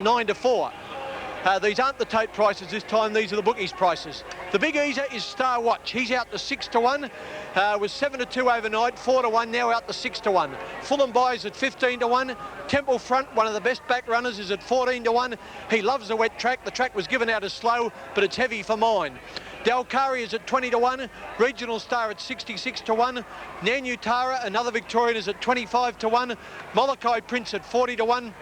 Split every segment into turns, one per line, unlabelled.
9-4. These aren't the tote prices this time, these are the bookies' prices. The big easer is Star Watch. He's out to 6-1. Was 7-2 overnight, 4-1, now out to 6-1. Fulham buys at 15-1. Temple Front, one of the best back runners, is at 14-1. He loves the wet track. The track was given out as slow, but it's heavy for mine. Dalkari is at 20-1. Regional Star at 66-1. Nanutara, another Victorian, is at 25-1. Molokai Prince at 40-1.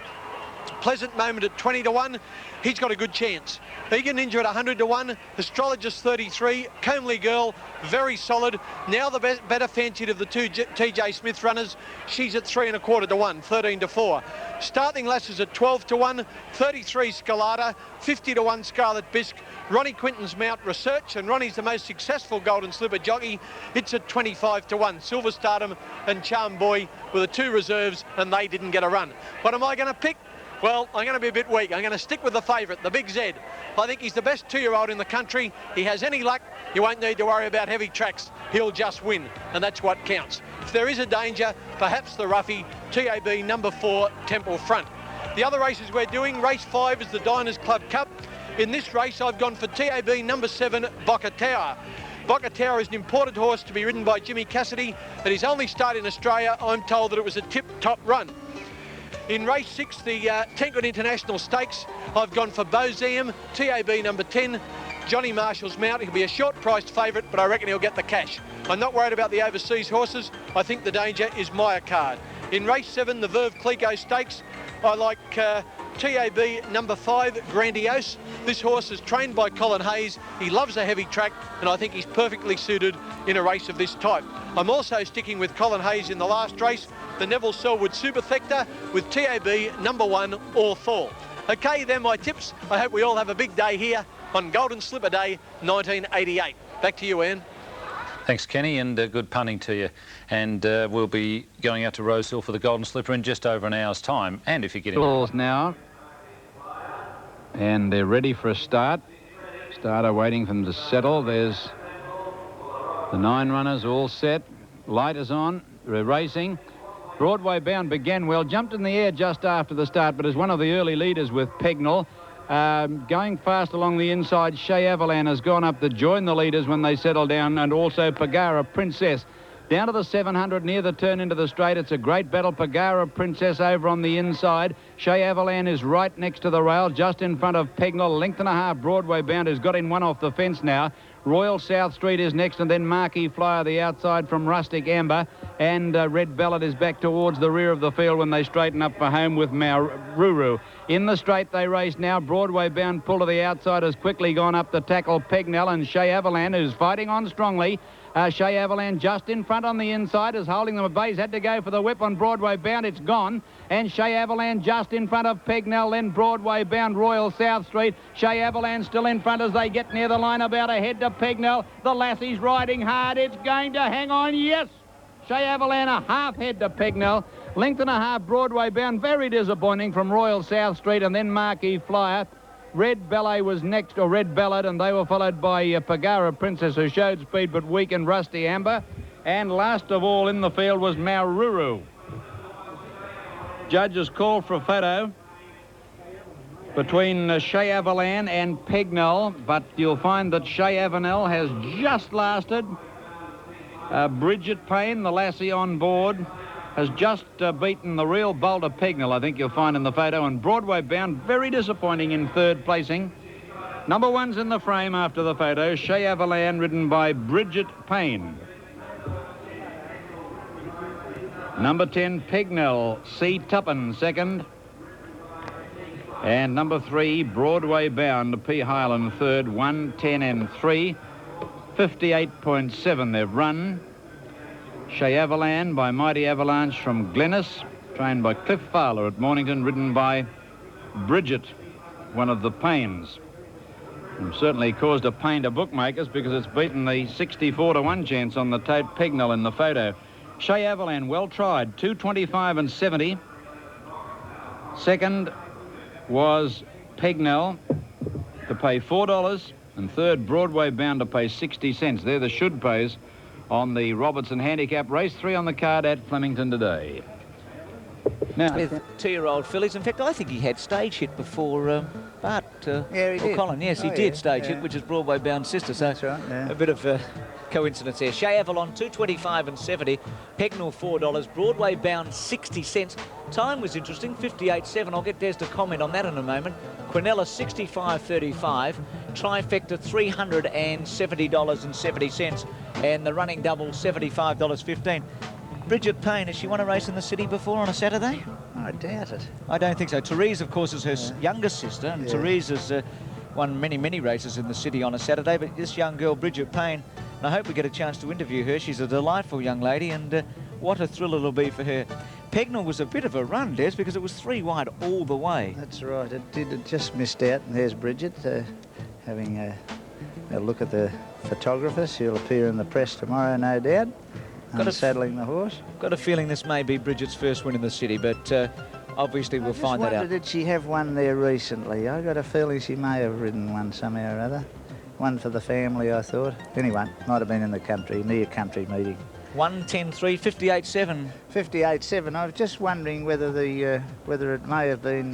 Pleasant Moment at 20-1. He's got a good chance. Egan Ninja at 100-1. Astrologist 33. Comely Girl, very solid. Now the better fancied of the two TJ Smith runners. She's at 3.25-1, 13-4. Startling Lasses at 12-1. 33 Scalata. 50-1 Scarlet Bisque. Ronnie Quinton's Mount Research, and Ronnie's the most successful Golden Slipper jockey. It's at 25-1. Silver Stardom and Charm Boy were the two reserves, and they didn't get a run. What am I going to pick? Well, I'm going to be a bit weak. I'm going to stick with the favourite, the Big Z. I think he's the best two-year-old in the country. He has any luck, you won't need to worry about heavy tracks. He'll just win, and that's what counts. If there is a danger, perhaps the roughie, TAB number 4, Temple Front. The other races we're doing, race 5 is the Diners Club Cup. In this race, I've gone for TAB number 7, Boca Tower. Boca Tower is an imported horse to be ridden by Jimmy Cassidy. At his only start in Australia, I'm told that it was a tip-top run. In race 6, the Tankard International Stakes, I've gone for Bozeum, TAB number 10, Johnny Marshall's Mount. He'll be a short-priced favourite, but I reckon he'll get the cash. I'm not worried about the overseas horses. I think the danger is Myacard. In race 7, the Verve Clico Stakes, I like TAB number 5, Grandiose. This horse is trained by Colin Hayes. He loves a heavy track, and I think he's perfectly suited in a race of this type. I'm also sticking with Colin Hayes in the last race, the Neville Selwood Super Thector, with TAB number 1, All Fall. Okay, they're my tips. I hope we all have a big day here on Golden Slipper Day 1988. Back to you, Ian.
Thanks, Kenny, and good punting to you. And we'll be going out to Rosehill for the Golden Slipper in just over an hour's time. And if you get
in now, and they're ready for a start. Starter waiting for them to settle. There's the 9 runners all set. Light is on. They're racing. Broadway Bound began well, jumped in the air just after the start, but is one of the early leaders with Pegnell. Going fast along the inside, Shea Avalan has gone up to join the leaders when they settle down, and also Pagara Princess. Down to the 700 near the turn into the straight. It's a great battle. Pagara Princess over on the inside. Shea Avalan is right next to the rail, just in front of Pegnell. Length and a half. Broadway Bound has got in one off the fence now. Royal South Street is next, and then Marquee Flyer the outside from Rustic Amber, and Red Ballad is back towards the rear of the field when they straighten up for home with Maururu. In the straight they race now. Broadway Bound pull to the outside has quickly gone up to tackle Pegnell, and Shea Avalan, who's fighting on strongly. Shea Avalan just in front on the inside is holding them at bay. He's had to go for the whip on Broadway Bound. It's gone. And Shea Avalan just in front of Pegnell, then Broadway Bound, Royal South Street. Shea Avalan still in front as they get near the line, about ahead to Pegnell. The lassie's riding hard. It's going to hang on. Yes! Shea Avalan a half head to Pegnell. Length and a half. Broadway Bound. Very disappointing from Royal South Street, and then Marquee Flyer. Red Ballet was next, or Red Ballad, and they were followed by Pagara Princess, who showed speed but weakened Rusty Amber. And last of all in the field was Maururu. Judges called for a photo between Shea Avalan and Pegnell, but you'll find that Shea Avalan has just lasted. Bridget Payne, the lassie on board, has just beaten the real bolter Pegnell, I think you'll find in the photo. And Broadway Bound, very disappointing in third placing. Number 1's in the frame after the photo. Shea Avalan, ridden by Bridget Payne. Number 10, Pegnell, C. Tuppen, second. And number 3, Broadway Bound, P. Highland, third. 1, 10 and 3. 58.7 they've run. Shea Avalan by Mighty Avalanche from Glennis, trained by Cliff Fowler at Mornington, ridden by Bridget, one of the Paynes. And certainly caused a pain to bookmakers because it's beaten the 64-1 chance on the tote Pegnell in the photo. Shea Avalan, well tried, 225 and 70. Second was Pegnell to pay $4, and third Broadway Bound to pay 60 cents. They're the should pays on the Robertson Handicap. Race 3 on the card at Flemington today. Now,
with 2-year-old fillies. In fact, I think he had stage hit before Bart
Yeah, he did.
Colin. Yes, he
Oh,
did
yeah,
stage
yeah.
hit, which is Broadway Bound Sister. So
That's right, yeah.
a bit of coincidence there. Shea Avalon 225 and 70, Pegnal $4, Broadway Bound 60 cents. Time was interesting, 58.7. I'll get Des to comment on that in a moment. Quinella 65.35, Trifecta $370.70, and the running double $75.15. Bridget Payne, has she won a race in the city before on a Saturday?
I doubt it.
I don't think so. Therese, of course, is her younger sister, and
Yeah.
Therese has won many races in the city on a Saturday, but this young girl, Bridget Payne, and I hope we get a chance to interview her. She's a delightful young lady, and what a thrill it'll be for her. Pegnal was a bit of a run, Des, because it was 3 wide all the way.
That's right. It did. It just missed out. And there's Bridget having a look at the photographer. She'll appear in the press tomorrow, no doubt. Unsaddling the horse.
Got a feeling this may be Bridget's first win in the city, but obviously we'll find that out.
Did she have one there recently? I got a feeling she may have ridden one somehow or other. One for the family, I thought. Anyway, might have been in the country, near country meeting.
1:10.3, 58.7.
58.7. I was just wondering whether whether it may have been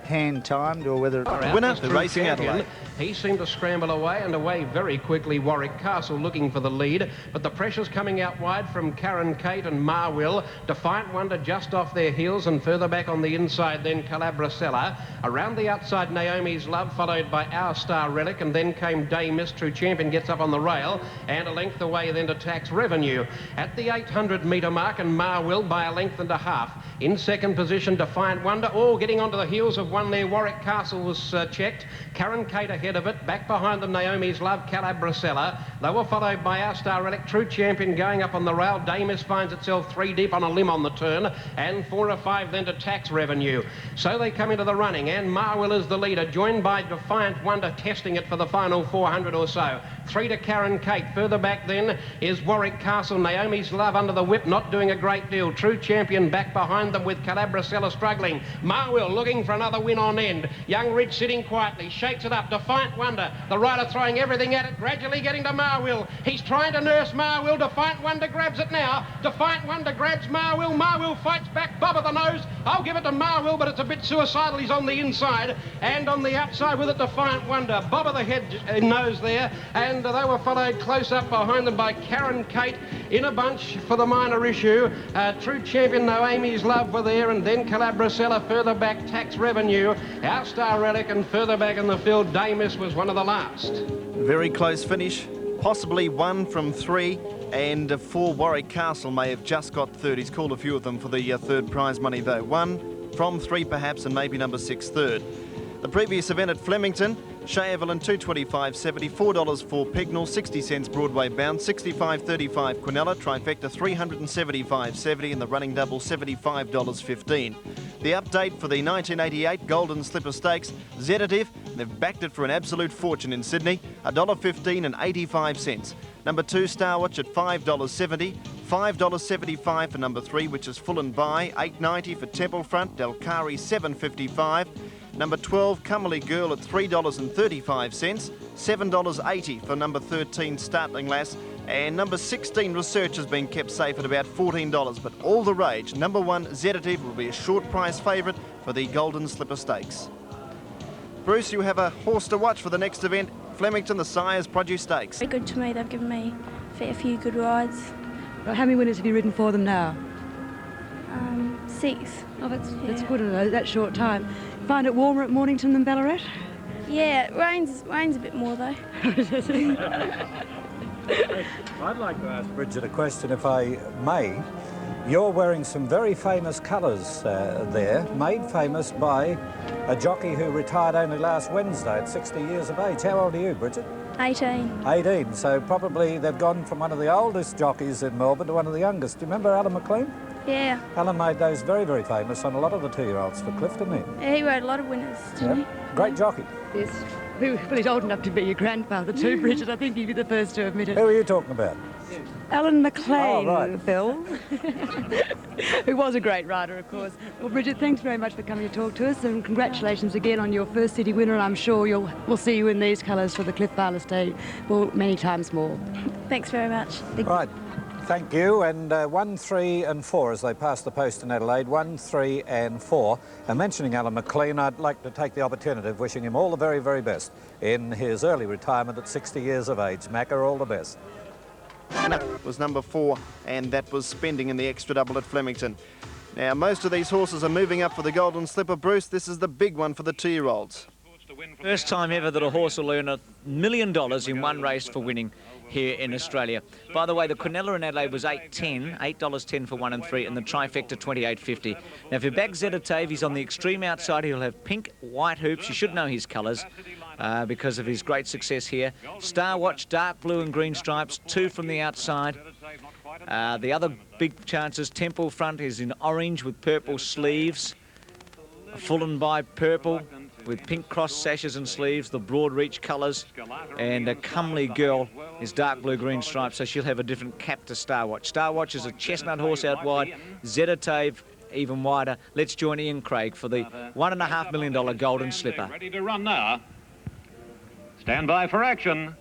hand timed or whether it...
Winner, the Racing Adelaide. He seemed to scramble away and away very quickly. Warwick Castle looking for the lead, but the pressure's coming out wide from Karen Kate and Marwill. Defiant Wonder just off their heels, and further back on the inside then Calabrasella. Around the outside, Naomi's Love, followed by Our Star Relic, and then came Day Miss. True Champion gets up on the rail, and a length away then to Tax Revenue. At the 800 metre mark, and Marwill by a length and a half. In second position, Defiant Wonder, all getting onto the heels of one there. Warwick Castle was checked. Karen Kate ahead of it. Back behind them, Naomi's Love, Calabrasella. They were followed by Our Star Relic. True Champion going up on the rail. Damis finds itself 3 deep on a limb on the turn, and 4 or 5 then to Tax Revenue. So they come into the running, and Marwill is the leader, joined by Defiant Wonder testing it for the final 400 or so. 3 to Karen Kate. Further back then is Warwick Castle. Naomi's Love under the whip, not doing a great deal. True Champion back behind them with Calabrasella struggling. Marwill looking for another win on end. Young Ridge sitting quietly, shakes it up. Defiant Wonder, the rider throwing everything at it, gradually getting to Marwill. He's trying to nurse Marwill. Defiant Wonder grabs it now. Defiant Wonder grabs Marwill. Marwill fights back. Bob at the nose. I'll give it to Marwill, but it's a bit suicidal. He's on the inside, and on the outside with it, Defiant Wonder. Bob of the head nose there, and they were followed close up behind them by Karen Kate in a bunch for the minor issue. True Champion, Naomi's Love were there, and then Calabrasella. Further back, Tax Revenue. Our Star Relic, and further back in the field, Damis was one of the last.
Very close finish, possibly 1 from 3, and 4 Warwick Castle may have just got third. He's called a few of them for the third prize money though. 1 from 3 perhaps, and maybe number 6 third. The previous event at Flemington, Shea Avalon $225.70, $4 for Pegnal, 60 cents Broadway Bound, 65.35 Quinella, Trifecta $375.70, and the running double $75.15. The update for the 1988 Golden Slipper Stakes, Zetative, they've backed it for an absolute fortune in Sydney, $1.15 and 85 cents. Number 2, Starwatch at $5.70, $5.75 for number 3, which is Full and By, $8.90 for Templefront, Delcari $7.55. Number 12, Cummerly Girl at $3.35, $7.80 for number 13, Startling Lass, and number 16, Research, has been kept safe at about $14, but all the rage. Number 1, Zetative, will be a short price favourite for the Golden Slipper Stakes. Bruce, you have a horse to watch for the next event, Flemington, the Sires Produce Stakes.
Very good to me. They've given me a fair few good rides.
Right, how many winners have you ridden for them now?
6.
Oh, that's good in that short time. Find it warmer at Mornington than Ballarat?
Yeah, it rains a bit more though.
I'd like to ask Bridget a question, if I may. You're wearing some very famous colours there, made famous by a jockey who retired only last Wednesday at 60 years of age. How old are you, Bridget?
18.
18, so probably they've gone from one of the oldest jockeys in Melbourne to one of the youngest. Do you remember Alan McLean?
Yeah.
Alan made those very, very famous on a lot of the 2-year-olds for Cliff, didn't he?
Yeah, he rode a lot of winners, didn't he?
Great jockey.
Yes. Well, he's old enough to be your grandfather too, Bridget. I think you'd be the first to admit it.
Who are you talking about?
Alan McLean,
oh, right.
Phil, who was a great rider, of course. Well, Bridget, thanks very much for coming to talk to us, and congratulations again on your first city winner. And I'm sure we'll see you in these colours for the Cliff Barlow Stage many times more.
Thanks very much.
Right. Thank you. And 1, 3 and 4 as they pass the post in Adelaide. 1, 3 and 4. And mentioning Alan McLean, I'd like to take the opportunity of wishing him all the very, very best in his early retirement at 60 years of age. Macca, all the best.
Was number 4, and that was spending in the extra double at Flemington. Now, most of these horses are moving up for the Golden Slipper. Bruce, this is the big one for the 2-year-olds.
First time ever that a horse will earn $1 million in one race for winning here in Australia. By the way, the Quinella in Adelaide was $8.10 for 1 and 3, and the trifecta $28.50. Now, if you back Zetatave, he's on the extreme outside. He'll have pink, white hoops. You should know his colours because of his great success here. Star Watch, dark blue and green stripes, 2 from the outside. The other big chances, Temple Front is in orange with purple sleeves. Full and by purple with pink cross sashes and sleeves, the broad reach colours, and a Comely Girl is dark blue green stripes, so she'll have a different cap to Star Watch. Star Watch is a chestnut horse out wide, Zetatave even wider. Let's join Ian Craig for the $1.5 million Golden Slipper.
Ready to run now. Stand by for action.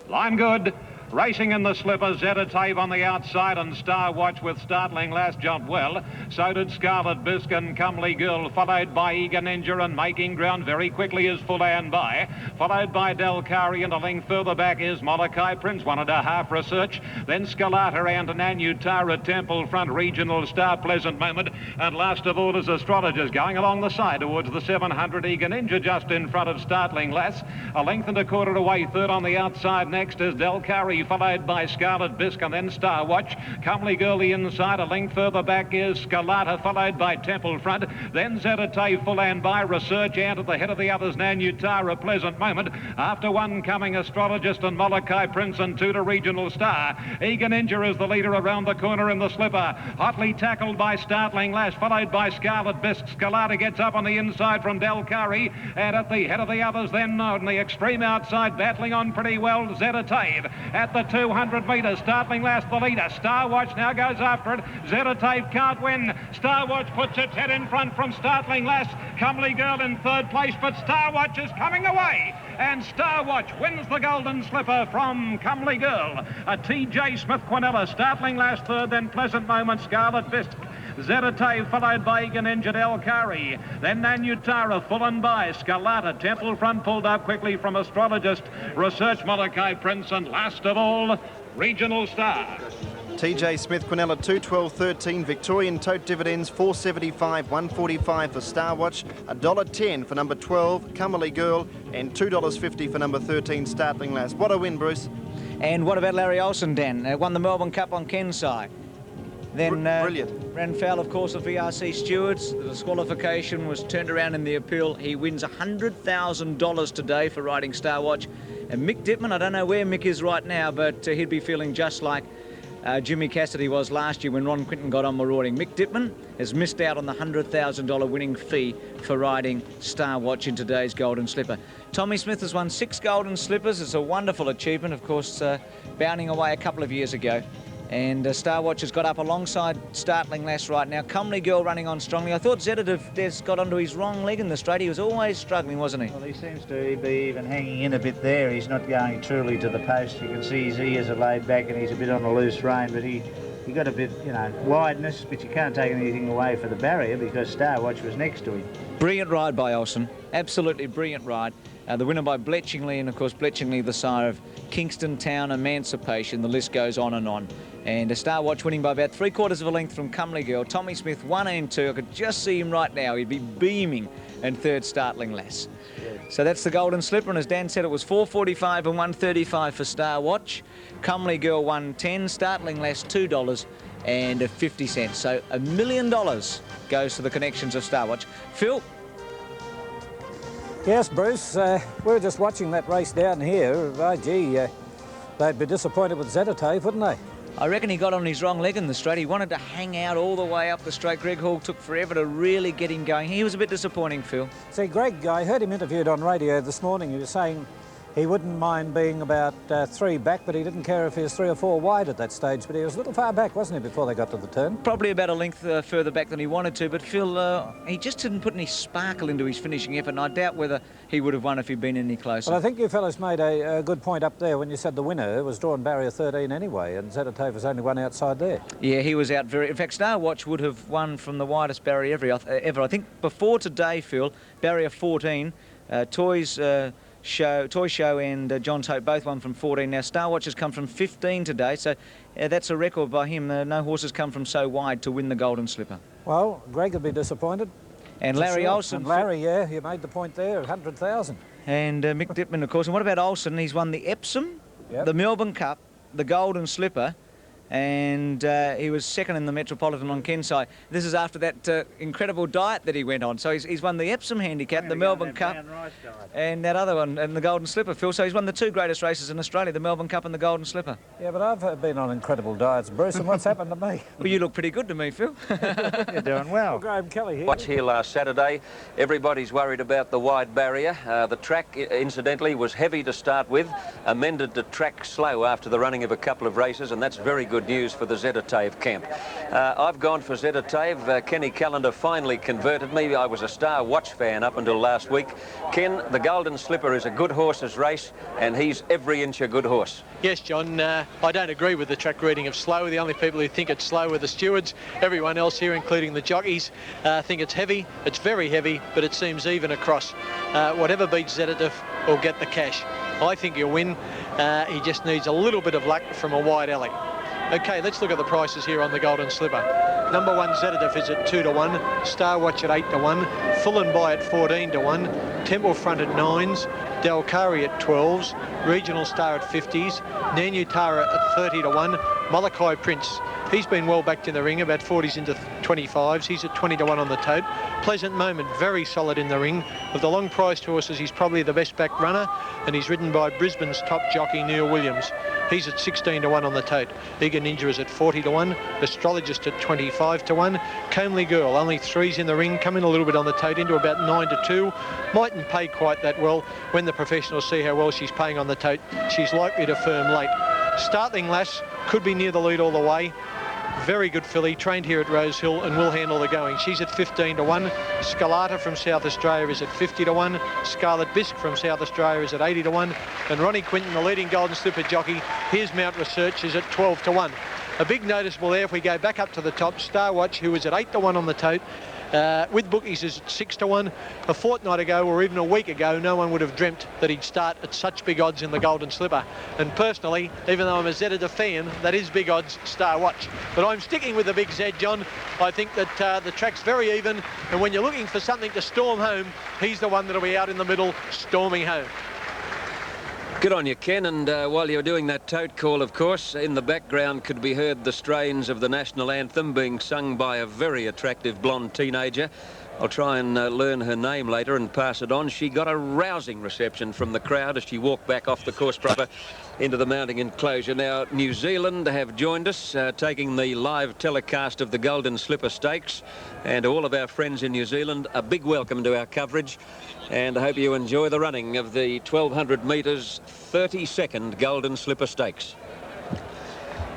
Line good. Racing in the slipper, Zetatave on the outside, and Star Watch with Startling Lass jumped well. So did Scarlet Biscuit, Comely Girl, followed by Eager Ninja, and making ground very quickly is Full and By. Followed by Delcari, and a length further back is Molokai Prince, 1.5 Research. Then Scalata and Nanutara, Temple Front, Regional Star, Pleasant Moment. And last of all is Astrologers going along the side towards the 700 Eager Ninja, just in front of Startling Lass. A length and a quarter away, third on the outside. Next is Delcari, followed by Scarlet Biscuit, and then Star Watch. Comely Girl the inside, a length further back is Scalata, followed by Temple Front. Then Zetatave, Full and By, Research, and at the head of the others, Nanutara, Pleasant Moment. After one coming Astrologist and Molokai Prince, and 2 to Regional Star. Eager Ninja is the leader around the corner in the slipper. Hotly tackled by Startling Lass, followed by Scarlet Biscuit. Scalata gets up on the inside from Delcari, and at the head of the others then on the extreme outside, battling on pretty well, Zetatave. At the 200 metres, Startling Lass the leader. Star Watch now goes after it. Zetatave can't win. Star Watch puts its head in front from Startling Lass. Comely Girl in third place, but Star Watch is coming away. And Star Watch wins the Golden Slipper from Comely Girl. A T.J. Smith Quinella, Startling Lass third, then Pleasant Moment, Scarlet Biscuit. Zetatave followed by Eager Ninja, Delcari. Then Nanutara, Full and By, Scalata, Temple Front pulled up quickly from Astrologist, Research, Molokai Prince, and last of all, Regional Star.
TJ Smith Quinella 2.12.13, Victorian Tote Dividends 4.75, 1.45 for Star Watch, $1.10 for number 12 Comely Girl, and $2.50 for number 13 Startling Lass. What a win, Bruce.
And what about Larry Olsen, Dan? Won the Melbourne Cup on Kensai. Then ran foul, of course, of VRC Stewards. The disqualification was turned around in the appeal. He wins $100,000 today for riding Star Watch. And Mick Dittman, I don't know where Mick is right now, but he'd be feeling just like Jimmy Cassidy was last year when Ron Quinton got on marauding. Mick Dittman has missed out on the $100,000 winning fee for riding Star Watch in today's Golden Slipper. Tommy Smith has won 6 Golden Slippers. It's a wonderful achievement, of course, bounding away a couple of years ago. And Star Watch has got up alongside Startling Lass right now. Comely Girl running on strongly. I thought Zetatave got onto his wrong leg in the straight. He was always struggling, wasn't he?
Well, he seems to be even hanging in a bit there. He's not going truly to the post. You can see his ears are laid back and he's a bit on a loose rein, but he got a bit, wideness, but you can't take anything away for the barrier because Star Watch was next to him.
Brilliant ride by Olsen. Absolutely brilliant ride. The winner by Bletchingley, and of course Bletchingley the sire of Kingston Town, Emancipation. The list goes on and on. And a Star Watch winning by about 3/4 of a length from Comely Girl. Tommy Smith 1 and 2. I could just see him right now. He'd be beaming. And third, Startling Lass. So that's the Golden Slipper, and as Dan said, it was 4.45 and 1.35 for Star Watch. Comely Girl 1.10, Startling Lass $2.50. So $1 million goes to the connections of Star Watch. Phil?
Yes, Bruce, we were just watching that race down here. They'd be disappointed with Zetatave, wouldn't they?
I reckon he got on his wrong leg in the straight. He wanted to hang out all the way up the straight. Greg Hall took forever to really get him going. He was a bit disappointing, Phil.
See, Greg, I heard him interviewed on radio this morning. He was saying he wouldn't mind being about 3 back, but he didn't care if he was 3 or 4 wide at that stage. But he was a little far back, wasn't he, before they got to the turn?
Probably about a length further back than he wanted to, but Phil, he just didn't put any sparkle into his finishing effort, and I doubt whether he would have won if he'd been any closer.
Well, I think you fellas made a good point up there when you said the winner was drawn barrier 13 anyway, and Zedataev was only one outside there.
Yeah, he was out very... In fact, Star Watch would have won from the widest barrier ever. I think before today, Phil, barrier 14, Toy Show and John Tote both won from 14. Now, Star Watch has come from 15 today, so that's a record by him. No horse has come from so wide to win the Golden Slipper.
Well, Greg would be disappointed.
And Larry Olsen.
And Larry, yeah, you made the point there, 100,000.
And Mick Dittman, of course. And what about Olsen? He's won the Epsom, the Melbourne Cup, the Golden Slipper, and he was second in the Metropolitan on Kensai. This is after that incredible diet that he went on. So he's won the Epsom Handicap, the Melbourne Cup, and that other one, and the Golden Slipper, Phil. So he's won the 2 greatest races in Australia, the Melbourne Cup and the Golden Slipper.
Yeah, but I've been on incredible diets, Bruce, and what's happened to me?
Well, you look pretty good to me, Phil.
You're doing well.
Graham Kelly here.
Watch here last Saturday. Everybody's worried about the wide barrier. The track, incidentally, was heavy to start with, amended to track slow after the running of a couple of races, and that's very good news for the Zedataev camp. I've gone for Zedataev. Kenny Callender finally converted me. I was a Star Watch fan up until last week. Ken, the Golden Slipper is a good horse's race, and he's every inch a good horse.
Yes, John, I don't agree with the track reading of slow. The only people who think it's slow are the stewards. Everyone else here, including the jockeys, think it's heavy. It's very heavy, but it seems even across. Whatever beats Zedataev will get the cash. I think he'll win. He just needs a little bit of luck from a wide alley. Okay, let's look at the prices here on the Golden Slipper. Number 1, Zedataev is at 2 to 1, Star Watch at 8 to 1, Full and Buy at 14 to 1, Temple Front at 9s, Dalkari at 12s, Regional Star at 50s, Nanutara at 30 to 1, Malachi Prince. He's been well backed in the ring, about 40s into 25s. He's at 20 to 1 on the tote. Pleasant Moment, very solid in the ring. Of the long-priced horses, he's probably the best back runner, and he's ridden by Brisbane's top jockey, Neil Williams. He's at 16 to 1 on the tote. Eager Ninja is at 40 to 1. Astrologist at 25 to 1. Comely Girl, only 3s in the ring, come in a little bit on the tote, into about 9 to 2. Mightn't pay quite that well. When the professionals see how well she's paying on the tote, she's likely to firm late. Startling Lass could be near the lead all the way. Very good filly, trained here at Rosehill and will handle the going. She's at 15 to 1. Scalata from South Australia is at 50 to 1. Scarlet Bisque from South Australia is at 80 to 1. And Ronnie Quinton, the leading Golden Slipper jockey, his Mount Research is at 12 to 1. A big noticeable there, if we go back up to the top, Star Watch, who was at 8 to 1 on the tote, with bookies is at 6 to 1. A fortnight ago or even a week ago, no one would have dreamt that he'd start at such big odds in the Golden Slipper. And personally, even though I'm a Zedataev fan, that is big odds, Star Watch. But I'm sticking with the big Z, John. I think that the track's very even, and when you're looking for something to storm home, he's the one that'll be out in the middle, storming home.
Good on you, Ken, and while you're doing that tote call, of course, in the background could be heard the strains of the national anthem being sung by a very attractive blonde teenager. I'll try and learn her name later and pass it on. She got a rousing reception from the crowd as she walked back off the course proper into the mounting enclosure. Now, New Zealand have joined us, taking the live telecast of the Golden Slipper Stakes. And to all of our friends in New Zealand, a big welcome to our coverage. And I hope you enjoy the running of the 1,200 metres, 32nd Golden Slipper Stakes.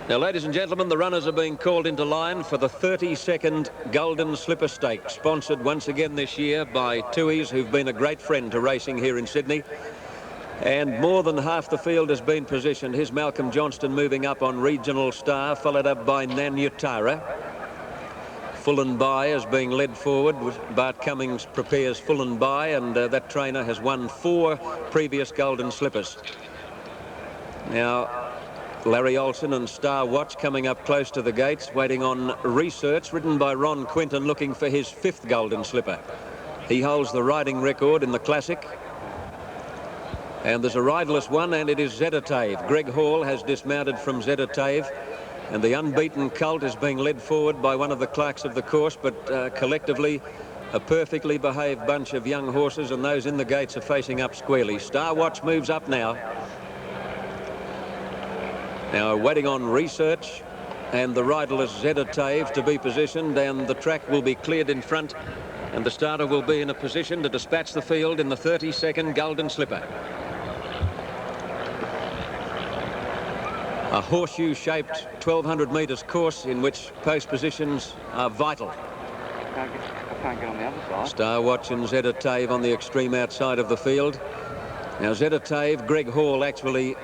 Now, ladies and gentlemen, the runners are being called into line for the 32nd Golden Slipper Stakes, sponsored once again this year by Tui's, who've been a great friend to racing here in Sydney. And more than half the field has been positioned. Here's Malcolm Johnston moving up on Regional Star, followed up by Nanutara. Full and Buy is being led forward. Bart Cummings prepares Full and Buy, and that trainer has won 4 previous Golden Slippers. Now, Larry Olsen and Star Watch coming up close to the gates, waiting on Research, ridden by Ron Quinton, looking for his 5th Golden Slipper. He holds the riding record in the Classic. And there's a riderless one, and it is Zedataev. Greg Hall has dismounted from Zedataev, and the unbeaten colt is being led forward by one of the clerks of the course, but collectively a perfectly behaved bunch of young horses, and those in the gates are facing up squarely. Star Watch moves up now. Now waiting on Research and the riderless Zedataev to be positioned, and the track will be cleared in front, and the starter will be in a position to dispatch the field in the 32nd Golden Slipper. A horseshoe-shaped 1,200 metres course in which post positions are vital.
I can't get on the other side.
Star Watch and Zeta Tave on the extreme outside of the field. Now Zeta Tave, Greg Hall actually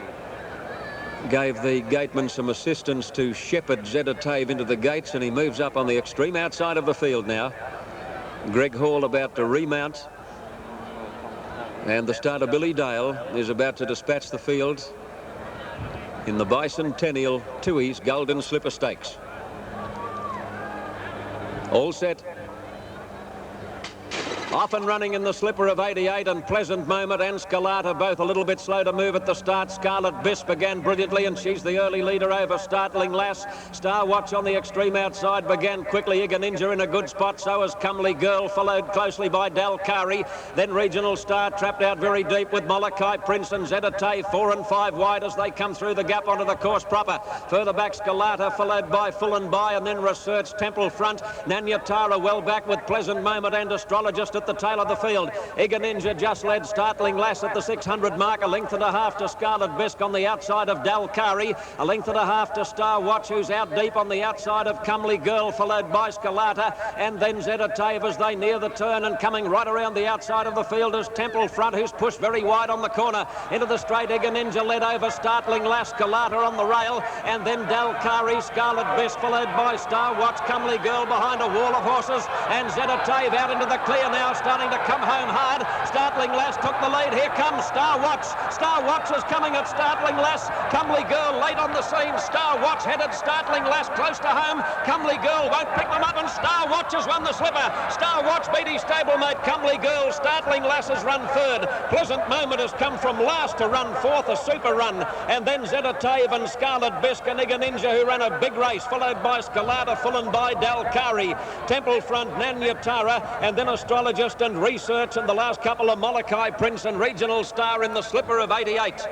gave the gateman some assistance to shepherd Zeta Tave into the gates, and he moves up on the extreme outside of the field now. Greg Hall about to remount, and the starter Billy Dale is about to dispatch the field in the Bicentennial Tui's Golden Slipper Stakes. All set. Off and running in the slipper of 88, and Pleasant Moment and Scalata both a little bit slow to move at the start. Scarlet Biss began brilliantly, and she's the early leader over Startling Lass. Star Watch on the extreme outside began quickly. Eager Ninja in a good spot, so is Comely Girl, followed closely by Dalkari. Then Regional Star trapped out very deep with Molokai Prince and Zeta Tave 4 and 5 wide as they come through the gap onto the course proper. Further back Scalata, followed by Full and By, and then Research Temple front. Nanyatara well back with Pleasant Moment and Astrologist at the tail of the field. Eager Ninja just led Startling Lass at the 600 mark. A length and a half to Scarlet Bisque on the outside of Dalkari. A length and a half to Star Watch, who's out deep on the outside of Comely Girl, followed by Scalata, and then Zeta Tave as they near the turn, and coming right around the outside of the field is Temple front, who's pushed very wide on the corner. Into the straight, Eager Ninja led over Startling Lass, Scalata on the rail, and then Dalkari, Scarlet Bisque, followed by Star Watch, Comely Girl behind a wall of horses, and Zeta Tave out into the clear now, starting to come home hard. Startling Lass took the lead. Here comes Star Watch. Star Watch is coming at Startling Lass. Comely Girl late on the scene. Star Watch headed Startling Lass close to home. Comely Girl won't pick them up, and Star Watch has won the slipper. Star Watch beat his stablemate Comely Girl. Startling Lass has run third. Pleasant Moment has come from last to run fourth, a super run. And then Zeta Tave and Scarlet Bisque and Eager Ninja, who ran a big race, followed by Scalata, Full and By, Dalkari. Temple front, Nanyatara, and then Astrologist and Research, and the last couple of Molokai Prince and Regional Star in the slipper of 88.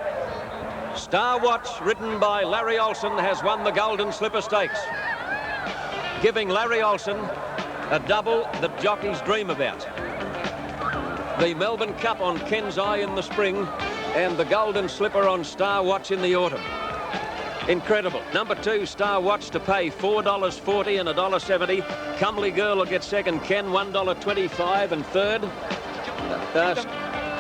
Star Watch, ridden by Larry Olsen, has won the Golden Slipper Stakes, giving Larry Olsen a double that jockeys dream about. The Melbourne Cup on Ken's Eye in the spring, and the Golden Slipper on Star Watch in the autumn. Incredible. Number 2, Star Watch, to pay $4.40 and $1.70. Comely Girl will get second. Ken, $1.25, and third.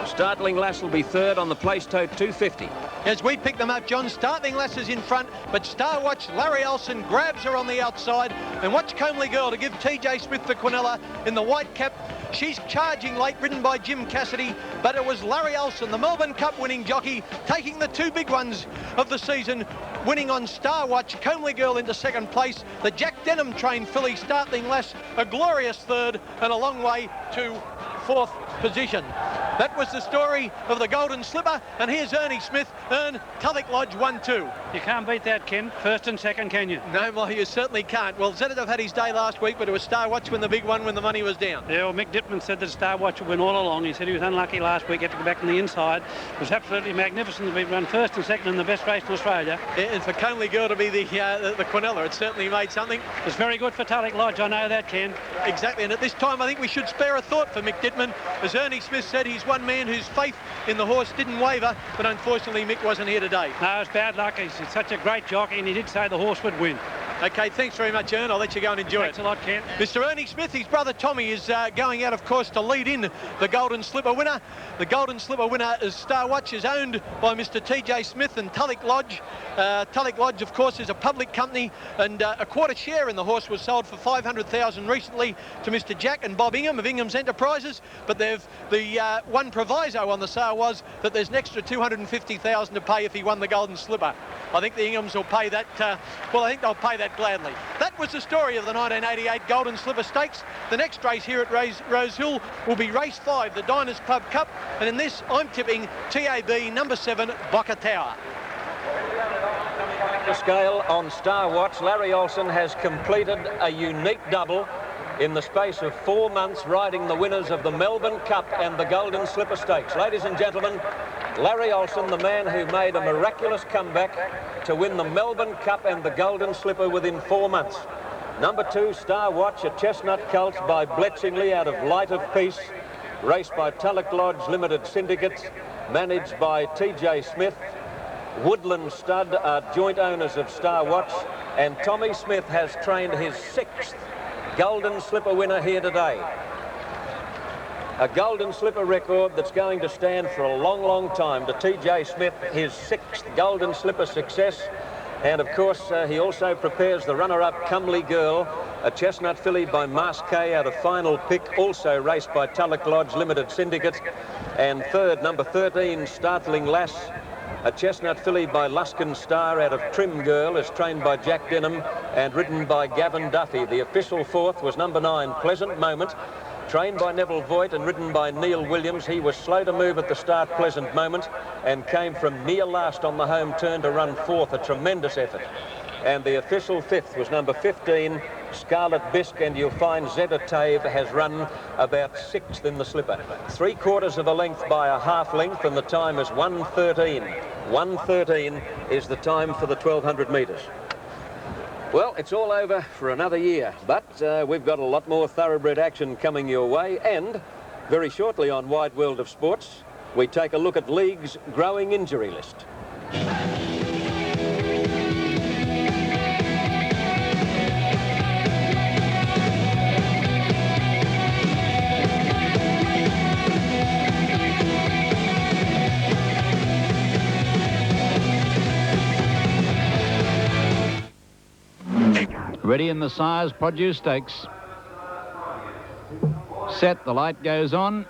Startling Lass will be third on the place tote, $2.50.
As we pick them up, John, Startling Lass is in front, but Star Watch, Larry Olsen grabs her on the outside, and watch Comely Girl to give TJ Smith the Quinella in the white cap. She's charging late, ridden by Jim Cassidy, but it was Larry Olsen, the Melbourne Cup winning jockey, taking the two big ones of the season, winning on Star Watch, Comely Girl into second place. The Jack Denham trained filly, Startling Lass, a glorious third, and a long way to fourth position. That was the story of the Golden Slipper, and here's Ernie Smith, Tulloch Lodge 1-2.
You can't beat that, Ken. First and second, can you?
No, well, you certainly can't. Well, Zenith had his day last week, but it was Star Watch win the big one when the money was down.
Yeah, well, Mick Dittman said that Star Watch would win all along. He said he was unlucky last week, had to go back on the inside. It was absolutely magnificent to be run first and second in the best race in Australia.
Yeah, and for Comely Girl to be the Quinella, it certainly made something.
It's very good for Tulloch Lodge, I know that, Ken.
Exactly, and at this time I think we should spare a thought for Mick Dittman. As Ernie Smith said, he's one man whose faith in the horse didn't waver, but unfortunately Mick wasn't here today.
No, it's bad luck. He's such a great jockey, and he did say the horse would win.
Okay, thanks very much, Ern. I'll let you go and enjoy it.
Thanks a lot, Ken.
Mr. Ernie Smith, his brother Tommy, is going out, of course, to lead in the Golden Slipper winner. The Golden Slipper winner is Star Watch, is owned by Mr. TJ Smith and Tulloch Lodge. Tulloch Lodge, of course, is a public company, and a quarter share in the horse was sold for $500,000 recently to Mr. Jack and Bob Ingham of Ingham's Enterprises. But the one proviso on the sale was that there's an extra $250,000 to pay if he won the Golden Slipper. I think the Inghams will pay that. Well, I think they'll pay that gladly. That was the story of the 1988 Golden Slipper Stakes. The next race here at Rose Hill will be race 5, the Diners Club Cup, and in this I'm tipping TAB number 7, Boca Tower.
The scale on Star Watch, Larry Olsen has completed a unique double in the space of 4 months, riding the winners of the Melbourne Cup and the Golden Slipper Stakes. Ladies and gentlemen, Larry Olsen, the man who made a miraculous comeback to win the Melbourne Cup and the Golden Slipper within 4 months. Number 2, Star Watch, a chestnut colt by Bletchingley out of Light of Peace, raced by Tulloch Lodge Limited Syndicate, managed by TJ Smith. Woodland Stud are joint owners of Star Watch, and Tommy Smith has trained his 6th Golden Slipper winner here today. A Golden Slipper record that's going to stand for a long, long time. To TJ Smith, his 6th Golden Slipper success. And of course, he also prepares the runner-up Comely Girl, a chestnut filly by Masquet out of Final Pick, also raced by Tulloch Lodge Limited Syndicate. And third, number 13, Startling Lass, a chestnut filly by Luskin Star out of Trim Girl, is trained by Jack Denham and ridden by Gavin Duffy. The official 4th was number 9, Pleasant Moment, trained by Neville Voigt and ridden by Neil Williams. He was slow to move at the start, Pleasant Moment, and came from near last on the home turn to run 4th, a tremendous effort. And the official 5th was number 15, Scarlet Bisque, and you'll find Zeta Tave has run about 6th in the slipper. 3/4 of a length by a half length, and the time is 1:13. 1:13 is the time for the 1200 metres. Well, it's all over for another year, but we've got a lot more thoroughbred action coming your way, and very shortly on Wide World of Sports, we take a look at League's growing injury list.
Ready in the Sires Produce Stakes. Set, the light goes on.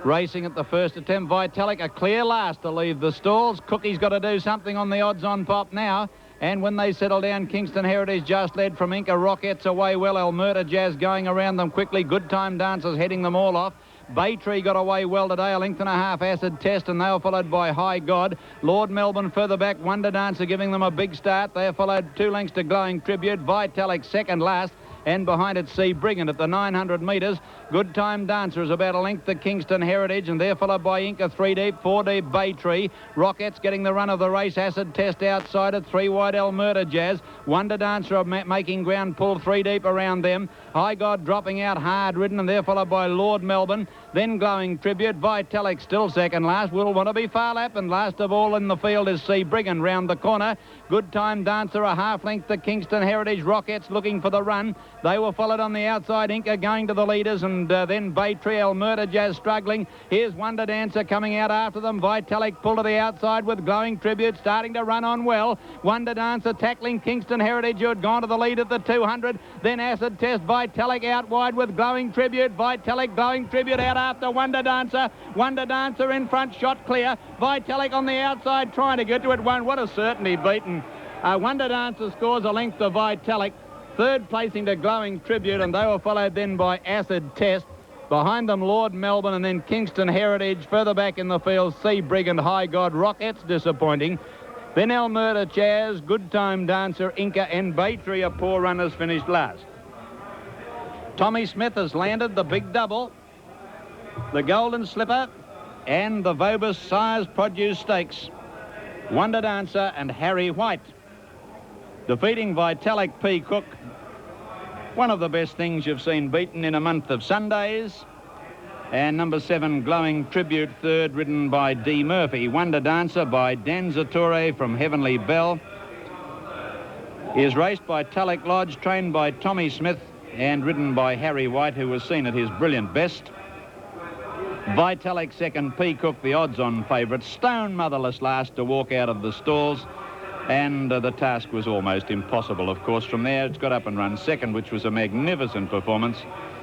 Racing at the first attempt, Vitalik, a clear last to leave the stalls. Cookie's got to do something on the odds on pop now. And when they settle down, Kingston Heritage just led from Inca Rockets away well. Almerta Jazz going around them quickly. Good Time Dancers heading them all off. Baytree got away well today, a length and a half Acid Test, and they were followed by High God. Lord Melbourne further back, Wonder Dancer giving them a big start. They are followed 2 lengths to Glowing Tribute. Vitalik second last, and behind it Sea Brigand at the 900 metres. Good Time Dancer is about a length to Kingston Heritage, and they're followed by Inca 3 deep, 4 deep Baytree. Rockets getting the run of the race. Acid Test outside it, 3 wide Almerta Jazz. Wonder Dancer making ground, pull 3 deep around them. High God dropping out, hard ridden, and they're followed by Lord Melbourne. Then Glowing Tribute. Vitalik still second last. Will want to be far lap, and last of all in the field is Sea Brigand round the corner. Good Time Dancer a half length to Kingston Heritage. Rockets looking for the run. They were followed on the outside. Inca going to the leaders, and then Baytree, Almerta Jazz struggling. Here's Wonder Dancer coming out after them. Vitalik pulled to the outside with Glowing Tribute starting to run on well. Wonder Dancer tackling Kingston Heritage, who had gone to the lead at the 200. Then Acid Test. Vitalik out wide with Glowing Tribute. Vitalik, Glowing Tribute out after Wonder Dancer. Wonder Dancer in front, shot clear. Vitalik on the outside trying to get to it. What a certainty beaten. Wonder Dancer scores a length to Vitalik. Third placing to Glowing Tribute, and they were followed then by Acid Test. Behind them, Lord Melbourne, and then Kingston Heritage. Further back in the field, Sea Brigand, High God, Rockets disappointing. Then Almerta Jazz, Good Time Dancer, Inca, and Baytree are poor runners finished last. Tommy Smith has landed the big double, the Golden Slipper, and the Vobis Sires Produce Stakes. Wonder Dancer and Harry White. Defeating Vitalik P. Cook, one of the best things you've seen beaten in a month of Sundays. And number 7, Glowing Tribute, third, ridden by D. Murphy. Wonder Dancer by Dan Zatorre from Heavenly Bell is raced by Tulloch Lodge, trained by Tommy Smith, and ridden by Harry White, who was seen at his brilliant best. Vitalik second, P. Cook the odds-on favourite. Stone Motherless last to walk out of the stalls. And the task was almost impossible, of course. From there, it's got up and run second, which was a magnificent performance.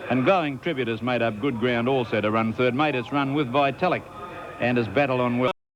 And Glowing Tribute has made up good ground also to run third. Made its run with Vitalik and has battled on well.